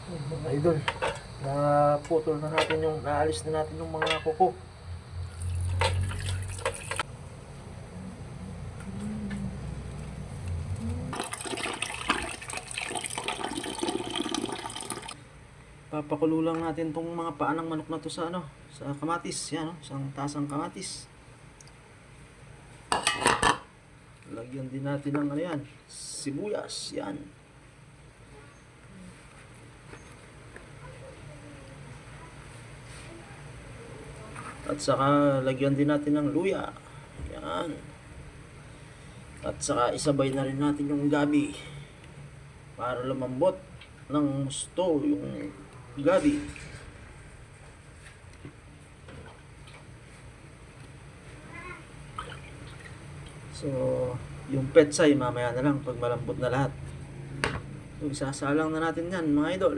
Mga idol, naputol na natin yung, naalis na natin yung mga kuko. Papakulo lang natin tong mga paa ng manok na to sa sa kamatis, yan isang tasang kamatis. Lagyan din natin ng yan, sibuyas, yan. At saka lagyan din natin ng luya. Yan. At saka isabay na rin natin yung gabi para lumambot ng gusto yung gabi. So, yung petsay mamaya na lang pag malambot na lahat. So, isasalang na natin yan mga idol.